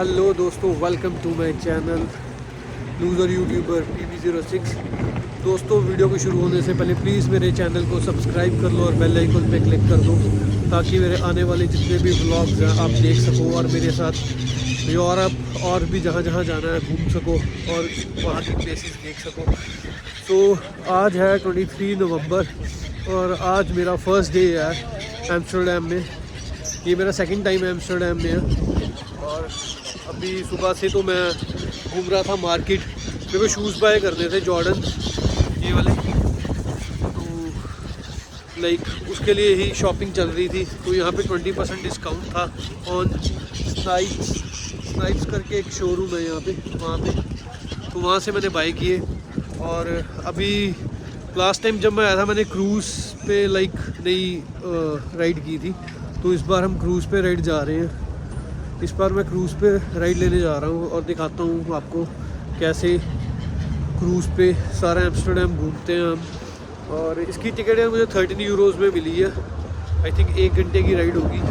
Hello दोस्तों, welcome to my channel loser YouTuber PB06। दोस्तों, video को शुरू होने से पहले प्लीज़ मेरे चैनल को सब्सक्राइब कर लो और बेल आइकन पे क्लिक कर दो ताकि मेरे आने वाले जितने भी व्लॉग्स हैं आप देख सको और मेरे साथ यूरोप और भी जहाँ जहाँ जाना है घूम सको और वहाँ की प्लेसेस देख सको। तो आज है 23 नवंबर और आज मेरा फर्स्ट डे है एम्स्टर्डम में। ये मेरा सेकंड टाइम एम्स्टर्डम में है और अभी सुबह से तो मैं घूम रहा था मार्केट। मेरे को शूज़ बाय करने थे जॉर्डन ये वाले, तो लाइक उसके लिए ही शॉपिंग चल रही थी। तो यहाँ पे 20% डिस्काउंट था ऑन स्नाइप्स करके एक शोरूम है यहाँ पे, वहाँ पे तो वहाँ से मैंने बाय किए। और अभी लास्ट टाइम जब मैं आया था मैंने क्रूज़ पे लाइक नई राइड की थी, तो इस बार हम क्रूज़ पे राइड जा रहे हैं। इस बार मैं क्रूज़ पे राइड लेने जा रहा हूँ और दिखाता हूँ आपको कैसे क्रूज़ पे सारा एम्स्टर्डम घूमते हैं हम। और इसकी टिकट है मुझे 13 यूरोज़ में मिली है। आई थिंक 1 घंटे की राइड होगी।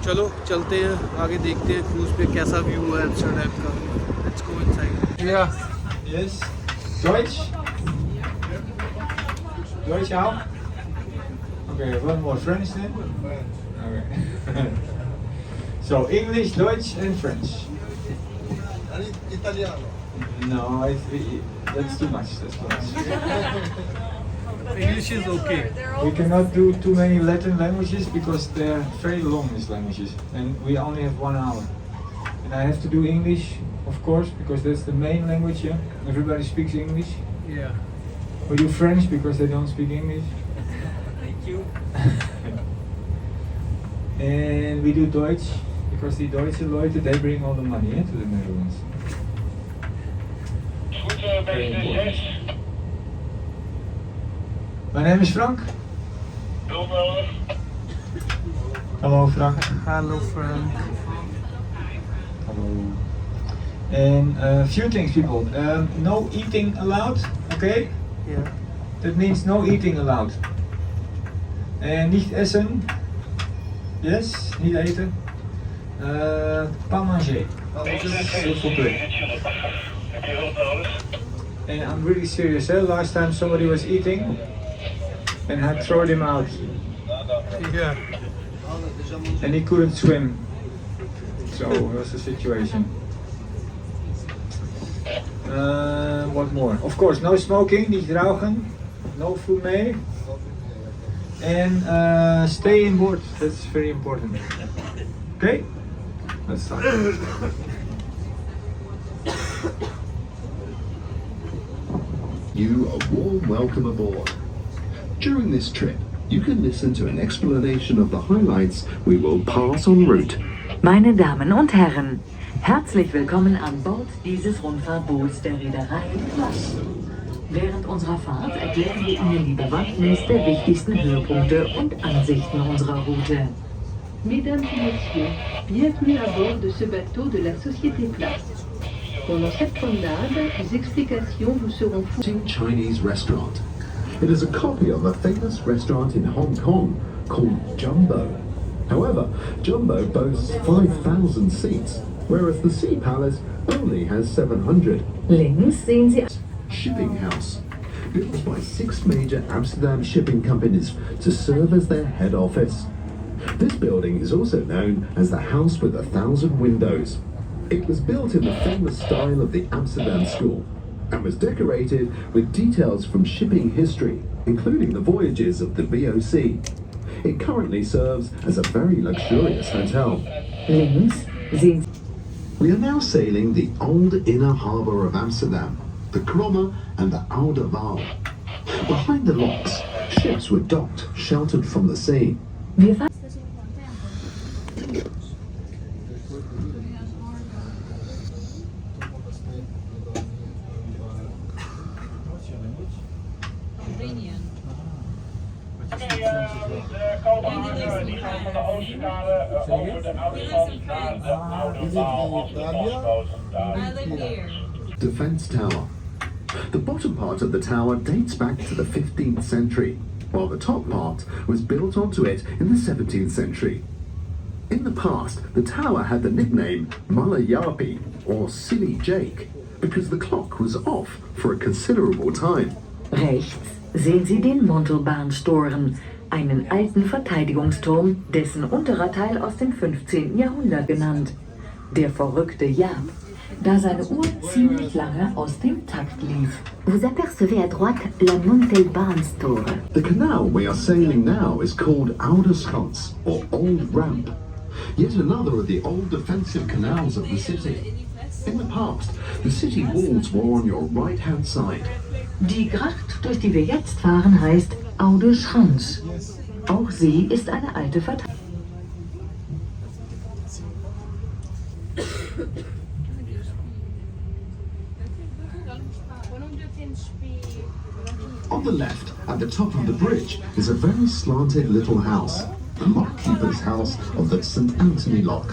चलो चलते हैं आगे, देखते हैं क्रूज़ पे कैसा व्यू है एम्स्टर्डम का। Let's go inside. Yes. Deutsch? Deutsch auch? Okay, one more French then? Okay. So, English, Deutsch and French. Italiano. No, that's too much. That's too much. English is okay. We cannot do too many Latin languages because they're very long, these languages. And we only have 1 hour. And I have to do English, of course, because that's the main language here. Everybody speaks English. Yeah. We do French because they don't speak English. Thank you. And we do Deutsch because the Deutsche Leute, they bring all the money to the Netherlands. Very important. My name is Frank. Hello Frank. Hello Frank. Hello. And a few things, people. No eating allowed, okay? Yeah. That means no eating allowed. Niet essen. Yes, niet eten. Pas manger. S'il vous plaît. And I'm really serious. Last time somebody was eating and had thrown him out. Yeah. And he couldn't swim. So that's the situation. What more? Of course, no smoking, niet rauchen, no fume. And stay in board. That's very important. Okay? Let's start. You a warm welcome aboard. During this trip, you can listen to an explanation of the highlights we will pass en route. Meine Damen und Herren, herzlich willkommen an Bord dieses Rundfahrtboots der Reederei Plus. Während unserer Fahrt erklären wir Ihnen die Bewandtnis der wichtigsten Höhepunkte und Ansichten unserer Route. Mesdames et messieurs, bienvenue à bord de ce bateau de la société Place. Pendant cette promenade, les explications vous seront fournies. Chinese restaurant. It is a copy of a famous restaurant in Hong Kong called Jumbo. However, Jumbo boasts 5,000 seats, whereas the Sea Palace only has 700. Links sehen Sie Shipping house, built by 6 major Amsterdam shipping companies to serve as their head office. This building is also known as the House with 1,000 Windows. It was built in the famous style of the Amsterdam School and was decorated with details from shipping history, including the voyages of the VOC. It currently serves as a very luxurious hotel. links sehen We are now sailing the old inner harbour of Amsterdam, the Kromme and the Oude Waal. Behind the locks, ships were docked, sheltered from the sea. wir fahren. De koophandel die gaan van de Oostkade over de Oudestad naar de Oude Waal op de losboten daar. Defence Tower. The bottom part of the tower dates back to the 15th century, while the top part was built onto it in the 17th century. In the past, the tower had the nickname Malayapi, or Silly Jake, because the clock was off for a considerable time. Rechts sehen Sie den Montalbaantoren, einen alten Verteidigungsturm, dessen unterer Teil aus dem 15. Jahrhundert genannt. Der verrückte Jaap, da seine Uhr ziemlich lange aus dem Takt lief. Vous apercevez à droite la Montalbaantoren. The canal we are sailing now is called Oude Schans, or Old Ramp, yet another of the old defensive canals of the city. In the past, the city walls were on your right-hand side. Die Gracht, durch die wir jetzt fahren, heißt Oude Schans. Auch sie ist eine alte Verteidigung. On the left, at the top of the bridge, is a very slanted little house, the lockkeeper's house of the St. Anthony Lock.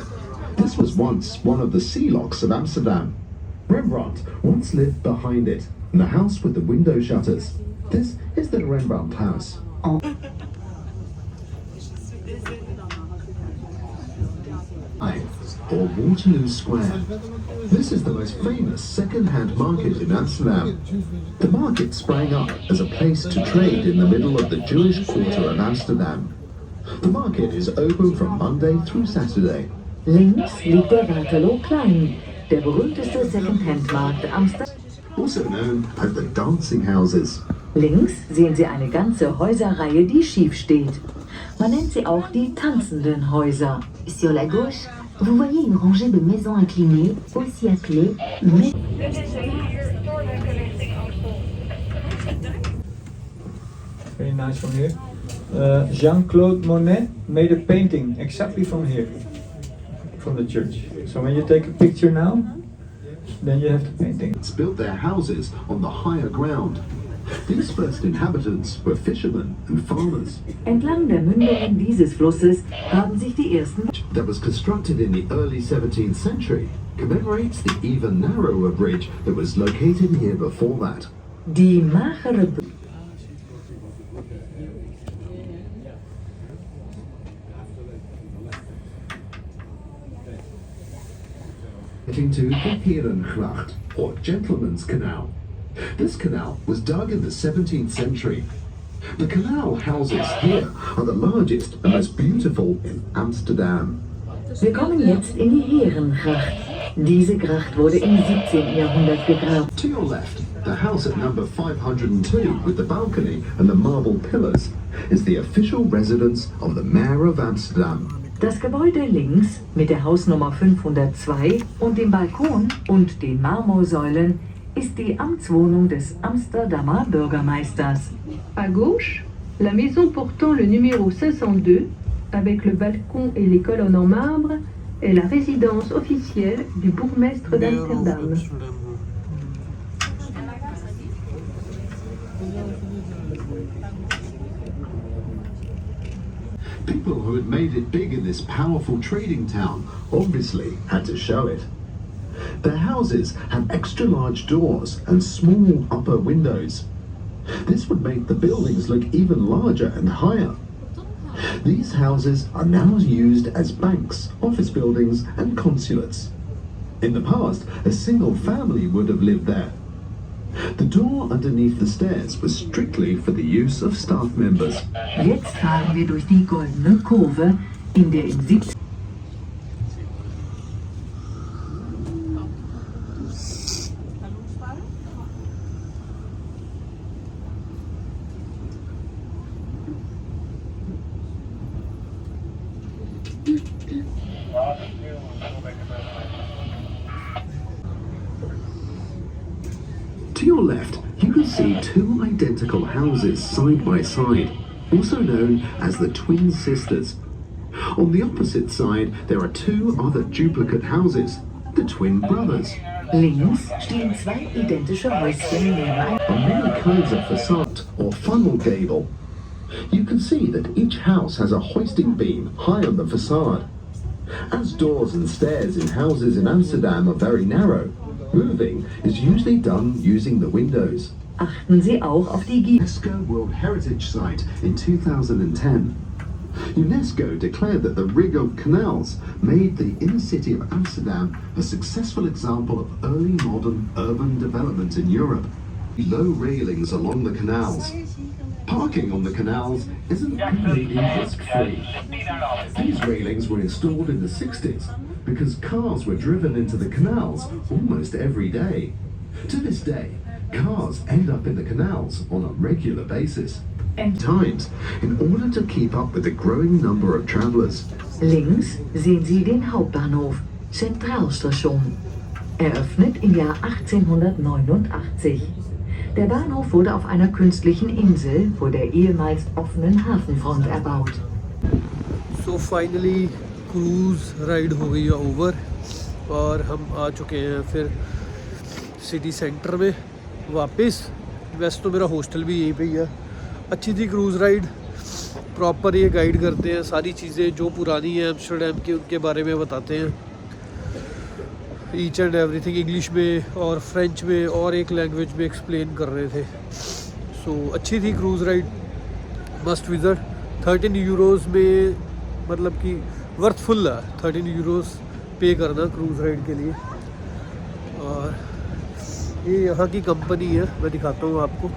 This was once one of the sea locks of Amsterdam. Rembrandt once lived behind it, in the house with the window shutters. This is the Rembrandt house. Or Waterloo Square. This is the most famous second-hand market in Amsterdam. The market sprang up as a place to trade in the middle of the Jewish quarter of Amsterdam. The market is open from Monday through Saturday. Links liegt der Waterloo Klein, der berühmteste Second-Hand-Markt Amsterdam. Also known as the dancing houses. Links sehen Sie eine ganze Häuserreihe, die schief steht. Man nennt sie auch die tanzenden Häuser. Sur la gauche, vous voyez une rangée de maisons inclinées, aussi appelées Very nice from here. Jean-Claude Monet made a painting exactly from here, from the church. So when you take a picture now, then you have the painting. Built their houses on the higher ground. These first inhabitants were fishermen and farmers. Entlang der Mündungen dieses Flusses haben sich die ersten That was constructed in the early 17th century commemorates the even narrower bridge that was located here before that. die magere Getting to the Herengracht, or Gentleman's Canal. This canal was dug in the 17th century. The canal houses here are the largest and most beautiful in Amsterdam. Wir kommen jetzt in die Herengracht. Diese Gracht wurde im 17. Jahrhundert gegraben. To your left, the house at number 502 with the balcony and the marble pillars is the official residence of the Mayor of Amsterdam. Das Gebäude links mit der Hausnummer 502 und dem Balkon und den Marmorsäulen ist die Amtswohnung des Amsterdamer Bürgermeisters. À gauche, la maison portant le numéro 502, avec le balcon et les colonnes en marbre, est la résidence officielle du bourgmestre d'Amsterdam. People who had made it big in this powerful trading town obviously had to show it. Their houses have extra large doors and small upper windows. This would make the buildings look even larger and higher. These houses are now used as banks, office buildings and consulates. In the past, a single family would have lived there. The door underneath the stairs was strictly for the use of staff members. Jetzt fahren wir durch die goldene Kurve, in der im 17. To your left, you can see two identical houses side by side, also known as the Twin Sisters. On the opposite side, there are two other duplicate houses, the Twin Brothers. Links stehen zwei identische Häuschen nebeneinander. On many kinds of facade or funnel gable, you can see that each house has a hoisting beam high on the facade. As doors and stairs in houses in Amsterdam are very narrow, moving is usually done using the windows. Achten Sie auch auf die Giebel. UNESCO World Heritage Site in 2010. UNESCO declared that the rig of canals made the inner city of Amsterdam a successful example of early modern urban development in Europe. Low railings along the canals. Parking on the canals isn't completely risk-free. These railings were installed in the 60s because cars were driven into the canals almost every day. To this day, cars end up in the canals on a regular basis. Times, in order to keep up with the growing number of travelers. Links sehen Sie den Hauptbahnhof, Zentralstation. Eröffnet im Jahr 1889. Der Bahnhof wurde auf einer künstlichen Insel vor der ehemals offenen Hafenfront erbaut. So finally cruise ride हो गई है over और हम आ चुके हैं फिर city centre में वापस। वैसे तो मेरा हॉस्टल भी यहीं पे ही है। अच्छी थी क्रूज़ राइड, प्रॉपर ये गाइड करते हैं, सारी चीज़ें जो पुरानी हैं एम्स्टर्डम की उनके बारे में बताते हैं, ईच एंड एवरीथिंग इंग्लिश में और फ्रेंच में और एक लैंग्वेज में एक्सप्लेन कर रहे थे। सो अच्छी थी cruise ride, must visit. 13 euros में मतलब कि वर्थफुल है 13 यूरोज़ पे करना क्रूज़ राइड के लिए। और ये यहाँ की कंपनी है, मैं दिखाता हूँ आपको।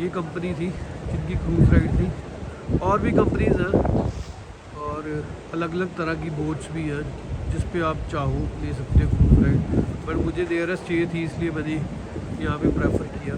ये कंपनी थी जिनकी क्रूज़ राइड थी, और भी कंपनीज हैं और अलग अलग तरह की बोट्स भी हैं जिस पे आप चाहो ले सकते हो क्रूज़ राइड। बट मुझे नियरेस्ट चाहिए थी इसलिए मैंने यहाँ पे प्रेफर किया।